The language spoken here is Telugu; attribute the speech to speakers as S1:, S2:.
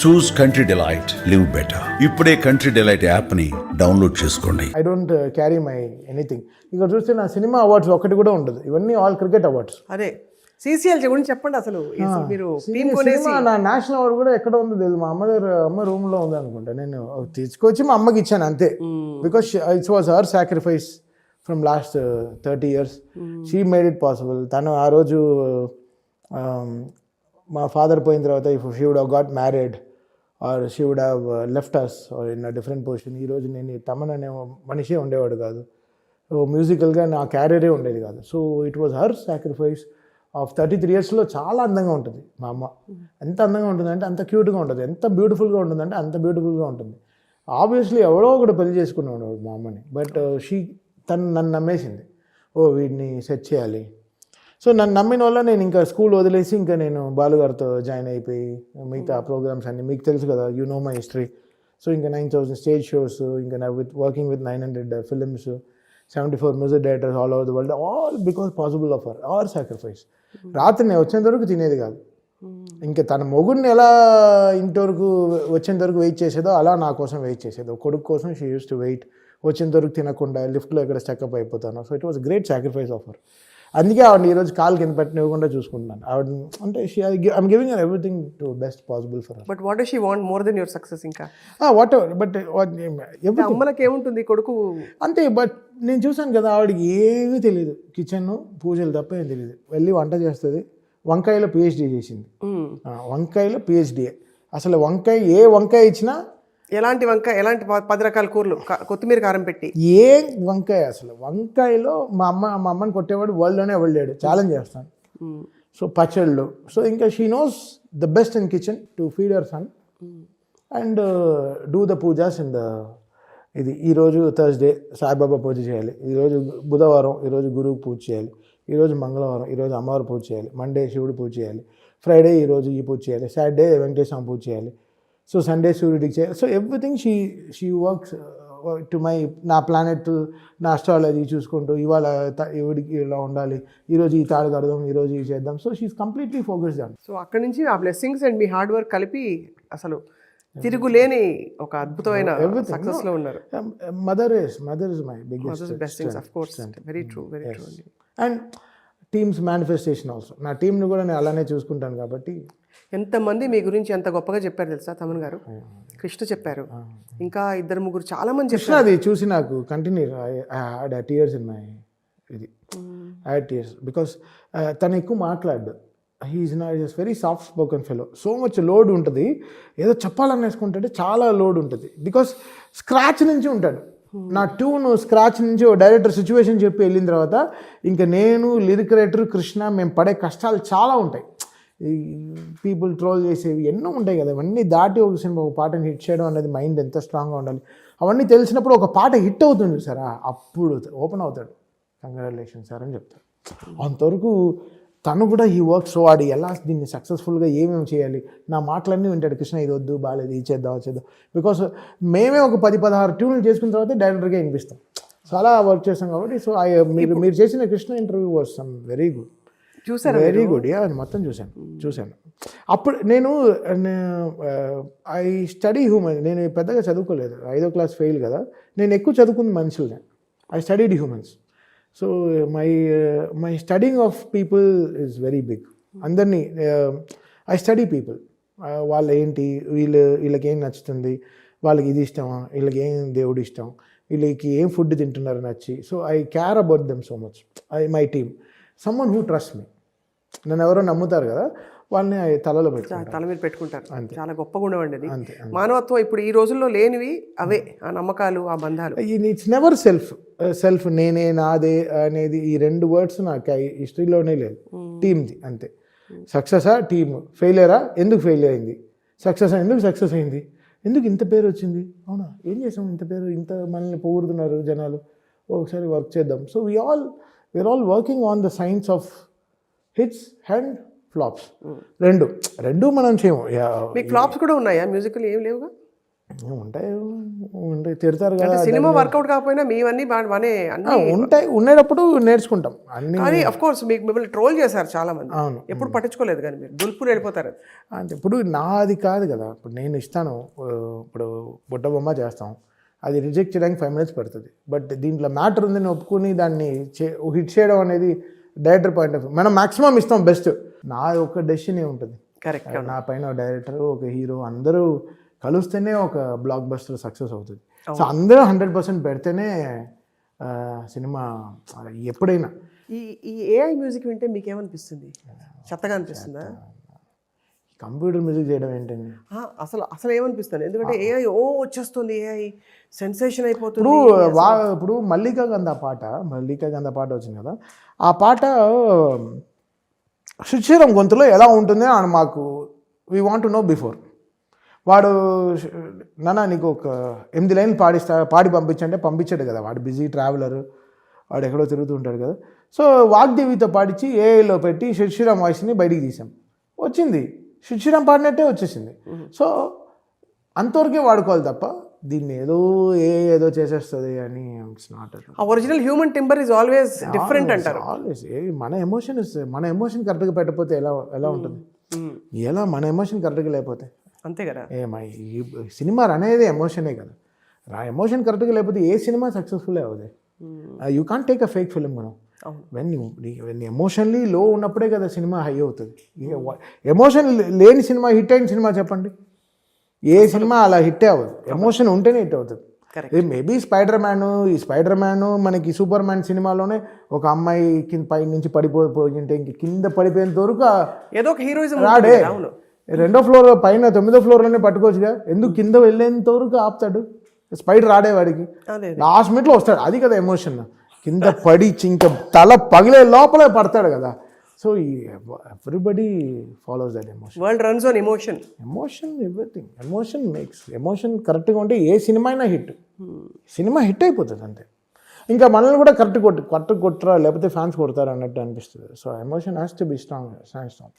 S1: చూస్ కంట్రీ డిలైట్, లివ్ బెటర్. ఇప్పుడే కంట్రీ డిలైట్ యాప్ ని డౌన్లోడ్ చేసుకోండి.
S2: I don't carry my anything. ఇక్కడ చూస్తే నా సినిమా అవార్డ్స్ ఒకటి కూడా ఉండదు, ఇవన్నీ ఆల్ క్రికెట్ అవార్డ్స్.
S3: అదే సిసిఎల్ గురించి చెప్పండి అసలు. మీరు
S2: సినిమా నా నేషనల్ అవార్డు కూడా ఎక్కడ ఉందో తెలియదు. మా అమ్మ రూమ్ లో ఉంది అనుకుంటా. నేను తీసుకొచ్చి మా అమ్మకి ఇచ్చాను అంతే. Because it's was her sacrifice from last 30 years. She made it possible. తను ఆ రోజు మా ఫాదర్ పోయిన తర్వాత if she would have got married or she would have left us or in a different position, ఈరోజు నేను తమన్ అనే మనిషే ఉండేవాడు కాదు. మ్యూజికల్గా నా క్యారియరే ఉండేది కాదు. So it was her sacrifice of 33 yearsలో. చాలా అందంగా ఉంటుంది మా అమ్మ. ఎంత అందంగా ఉంటుంది అంటే అంత క్యూట్గా ఉంటుంది, ఎంత బ్యూటిఫుల్గా ఉంటుంది అంటే అంత బ్యూటిఫుల్గా ఉంటుంది. ఆబ్వియస్లీ ఎవడో ఒకటి పెళ్లి చేసుకునేవాడు మా అమ్మని. బట్ తను నన్ను నమ్మేసింది, వీడిని సెట్ చేయాలి. సో నన్ను నమ్మిన వల్ల నేను ఇంకా స్కూల్ వదిలేసి ఇంకా నేను బాలుగారితో జాయిన్ అయిపోయి మిగతా ప్రోగ్రామ్స్ అన్ని మీకు తెలుసు కదా, you know my history. So ఇంకా 9,000 స్టేజ్ షోస్, ఇంకా working with 900 films, 74 music directors all over the world, all because possible of our sacrifice. రాత్రి నేను వచ్చేంత వరకు తినేది కాదు. ఇంకా తన మొగుడిని ఎలా ఇంటి వరకు వచ్చేంత వరకు వెయిట్ చేసేదో అలా నా కోసం వెయిట్ చేసేది. కొడుకు కోసం షీ యూస్ టు వెయిట్. వచ్చేంత వరకు తినకుండా లిఫ్ట్లో ఎక్కడ స్టక్అప్ అయిపోతాను. So it was great sacrifice of her. అందుకే ఆవిడ ఈరోజు కాలు కింద పెట్టనివ్వకుండా చూసుకుంటున్నాను. ఆవిడ అంటే I'm giving her everything to best possible for her.
S3: But what does she want more than your success? ఇంకా
S2: వాట్ ఎవర్, బట్
S3: అమ్మలకి ఏముంటుంది కొడుకు
S2: అంతే. బట్ నేను చూసాను కదా, ఆవిడకి ఏమీ తెలియదు, కిచెన్ పూజలు తప్ప ఏం తెలియదు. వెళ్ళి వంట చేస్తుంది. వంకాయలో PhD చేసింది. వంకాయలో PhD. అసలు ఏ వంకాయ ఇచ్చినా,
S3: ఎలాంటి వంకాయ, ఎలాంటి 10 రకాల కూరలు, కొత్తిమీర కారం పెట్టి
S2: ఏ వంకాయ, అసలు వంకాయలో మా అమ్మని కొట్టేవాడు వరల్డ్లోనే వెళ్ళాడు. ఛాలెంజ్ చేస్తాను. సో పచ్చళ్ళు. సో ఇంకా she knows the best in kitchen to feed our son and do the pujas in the ఇది. ఈరోజు థర్స్డే సాయిబాబా పూజ చేయాలి, ఈరోజు బుధవారం ఈరోజు గురువుకి పూజ చేయాలి, ఈరోజు మంగళవారం ఈరోజు అమ్మవారు పూజ చేయాలి, మండే శివుడు పూజ చేయాలి, ఫ్రైడే ఈరోజు ఈ పూజ చేయాలి, సాటర్డే వెంకటేశ్వర పూజ చేయాలి, సో సండే సూర్యుడికి చేయాలి. So everything she works to my, నా ప్లానెట్, నా అస్ట్రాలజీ చూసుకుంటూ ఇవాళ ఎవడికి ఇలా ఉండాలి, ఈరోజు ఈ తాడు కడదాం, ఈరోజు ఇది చేద్దాం. So she's completely focused on.
S3: So అక్కడి నుంచి ఆ బ్లెస్సింగ్స్ అండ్ మీ హార్డ్ వర్క్ కలిపి అసలు తిరుగులేని ఒక అద్భుతమైన సక్సెస్ లో ఉన్నారు.
S2: Mother is my biggest
S3: blessings, of course. Very true, very true.
S2: And teams manifestation also. నా టీంని కూడా నేను అలానే చూసుకుంటాను కాబట్టి.
S3: ఎంతమంది మీ గురించి ఎంత గొప్పగా చెప్పారు తెలుసా తమన్ గారు? కృష్ణ చెప్పారు, ఇంకా 2-3 చాలా మంది
S2: కృష్ణ. అది చూసి నాకు continue I had tears in my ఇది. ఐ హ్యాడ్ టీయర్స్ బికాస్ తను ఎక్కువ మాట్లాడు. He's very soft spoken fellow. So much load ఉంటుంది, ఏదో చెప్పాలని వేసుకుంటే చాలా లోడ్ ఉంటుంది. బికాస్ స్క్రాచ్ నుంచి ఉంటాడు. నా ట్యూన్ స్క్రాచ్ నుంచి ఓ డైరెక్టర్ సిచ్యువేషన్ చెప్పి వెళ్ళిన తర్వాత ఇంకా నేను, లిరిక్ రైటర్ కృష్ణ, మేము పడే కష్టాలు చాలా ఉంటాయి. ఈ పీపుల్ ట్రోల్ చేసేవి ఎన్నో ఉంటాయి కదా, అవన్నీ దాటి ఒక సినిమా, ఒక పాటని హిట్ చేయడం అనేది మైండ్ ఎంత స్ట్రాంగ్గా ఉండాలి. అవన్నీ తెలిసినప్పుడు ఒక పాట హిట్ అవుతుంది సార్, అప్పుడు ఓపెన్ అవుతాడు. కంగ్రాచులేషన్ సార్ అని చెప్తాడు. అంతవరకు తను కూడా ఈ వర్క్. సో వాడు ఎలా దీన్ని సక్సెస్ఫుల్గా ఏమేమి చేయాలి, నా మాటలన్నీ వింటాడు. కృష్ణ ఇది వద్దు, బాగాలేదు, ఇది చేద్దాం. బికాస్ మేమే ఒక 10-16 ట్యూన్లు చేసుకున్న తర్వాత డైరెక్టర్గా వినిపిస్తాం. సో అలా వర్క్ చేస్తాం కాబట్టి. సో మీరు చేసిన Krishna interview was some very good.
S3: చూసారు?
S2: Very good. అది మొత్తం చూశాను. అప్పుడు నేను ఐ స్టడీ హ్యూమన్. నేను పెద్దగా చదువుకోలేదు, 5వ క్లాస్ ఫెయిల్ కదా. నేను ఎక్కువ చదువుకుంది మనుషులనే. I studied humans. So my studying of people is very big. అందరినీ ఐ స్టడీ పీపుల్. వాళ్ళు ఏంటి, వీళ్ళకి ఏం నచ్చుతుంది, వాళ్ళకి ఇది ఇష్టమా, వీళ్ళకి ఏం దేవుడు ఇష్టం, వీళ్ళకి ఏం ఫుడ్ తింటున్నారు నచ్చి. So I care about them so much. My team, someone who trust me. నన్ను ఎవరో నమ్ముతారు కదా, వాళ్ళని తల మీద
S3: పెట్టుకుంటారు. చాలా గొప్పగా ఉండవండి అది. మానవత్వం ఇప్పుడు ఈ రోజుల్లో లేనివి అవే, ఆ నమ్మకాలు, ఆ బంధాలు.
S2: ఇట్స్ నెవర్ సెల్ఫ్ నేనే, నాదే అనేది. ఈ 2 words నాకు హిస్టరీలోనే లేదు. టీమ్ది అంతే. సక్సెసా, టీమ్. ఫెయిలియరా, ఎందుకు ఫెయిల్ అయింది, సక్సెస్ ఎందుకు సక్సెస్ అయింది, ఎందుకు ఇంత పేరు వచ్చింది, అవునా ఏం చేసాం, ఇంత పేరు, ఇంత మనల్ని పొగుడుతున్నారు జనాలు, ఒకసారి వర్క్ చేద్దాం. So we're all working on the science of hits and flops. రెండు మనం చేయము.
S3: మీకు ఫ్లాప్స్ కూడా ఉన్నాయా? మ్యూజికల్ ఏం లేవుగా?
S2: ఉంటాయి తిడతారు కదా.
S3: సినిమా వర్కౌట్ కాకపోయినా మీవన్నీ బాగానే అన్ని
S2: ఉంటాయి, ఉండేటప్పుడు నేర్చుకుంటాం అన్ని.
S3: కానీ అఫ్ కోర్స్ మీకు మిమ్మల్ని ట్రోల్ చేశారు చాలా మంది. అవును, ఎప్పుడు పట్టించుకోలేదు కానీ మీరు దులుపుని వెళ్ళిపోతారు.
S2: అంటే ఇప్పుడు నాది కాదు కదా, ఇప్పుడు నేను ఇస్తాను, ఇప్పుడు బుట్ట బొమ్మ చేస్తాం, అది రిజెక్ట్ చేయడానికి 5 minutes పడుతుంది. బట్ దీంట్లో మ్యాటర్ ఉందని ఒప్పుకుని దాన్ని హిట్ చేయడం అనేది డైరెక్టర్ పాయింట్ ఆఫ్ వ్యూ. మనం మాక్సిమం ఇస్తాం బెస్ట్. నా ఒక డెసిషన్ ఉంటుంది.
S3: కరెక్ట్.
S2: నా పైన డైరెక్టర్, ఒక హీరో అందరూ కలిస్తేనే ఒక బ్లాక్ బస్టర్ సక్సెస్ అవుతుంది. సో అందరూ 100% పెడితేనే సినిమా ఎప్పుడైనా.
S3: ఈ ఏఐ మ్యూజిక్ వింటే మీకేమనిపిస్తుంది? చెత్తగా అనిపిస్తుందా?
S2: కంప్యూటర్ మ్యూజిక్ చేయడం ఏంటండి?
S3: అసలు ఏమనిపిస్తుంది? ఎందుకంటే ఏఐ వచ్చేస్తుంది, ఏఐ సెన్సేషన్ అయిపోతుంది.
S2: ఇప్పుడు మల్లికా గంధ పాట వచ్చింది కదా, ఆ పాట సుచిరం గొంతులో ఎలా ఉంటుంది అని మాకు we want to know before. వాడు నాన్న నీకు ఒక 8 లైన్లు పాడి పంపించంటే పంపించాడు కదా, వాడు బిజీ ట్రావెలర్, వాడు ఎక్కడో తిరుగుతూ ఉంటాడు కదా. సో వాగ్దేవితో పాడించి ఏఐలో పెట్టి శ్రీరామ్ వాయిస్ని బయటికి తీసాం, వచ్చింది శ్రీరామ్ పాడినట్టే వచ్చేసింది. సో అంతవరకే వాడుకోవాలి తప్ప దీన్ని ఏదో చేసేస్తుంది అని it's not.
S3: Original human timber is always different అంటారు.
S2: ఆల్వేస్ మన ఎమోషన్ కరెక్ట్గా పెట్టకపోతే ఎలా ఉంటుంది? ఎలా మన ఎమోషన్ కరెక్ట్గా లేకపోతే
S3: అంతే కదా.
S2: ఈ సినిమా అనేది ఎమోషనే కదా, ఎమోషన్ కరెక్ట్గా లేకపోతే ఏ సినిమా సక్సెస్ఫుల్ అవుతుంది. You can't take a fake film. మనం వెన్ ఎమోషన్లీ లో ఉన్నప్పుడే కదా సినిమా హై అవుతుంది. ఎమోషన్ లేని సినిమా, హిట్ అయిన సినిమా చెప్పండి, ఏ సినిమా అలా హిట్టే అవ్వదు. ఎమోషన్ ఉంటేనే హిట్ అవుతుంది. మేబీ స్పైడర్ మ్యాన్ మనకి సూపర్ మ్యాన్ సినిమాలోనే ఒక అమ్మాయి పై నుంచి పడిపోయింటే ఇంక కింద పడిపోయేంత వరకు
S3: ఏదో ఒక హీరోయిజం
S2: రాడే. 2వ ఫ్లోర్ పైన 9వ ఫ్లోర్లోనే పట్టుకోవచ్చుగా, ఎందుకు కింద వెళ్ళేంత వరకు ఆపుతాడు? స్పైడర్ రాడే వాడికి, లాస్ట్ మినిట్లో వస్తాడు. అది కదా ఎమోషన్. కింద పడి ఇంక తల పగిలే లోపలే పడతాడు కదా. So everybody follows that emotion.
S3: World runs on emotion.
S2: Everything emotion కరెక్ట్గా ఉంటే ఏ సినిమా అయినా సినిమా హిట్ అయిపోతుంది అంతే. ఇంకా మనల్ని కూడా కరెక్ట్ కొట్టరా లేకపోతే ఫ్యాన్స్ కొడతారు అన్నట్టు అనిపిస్తుంది. So emotion has to be strong.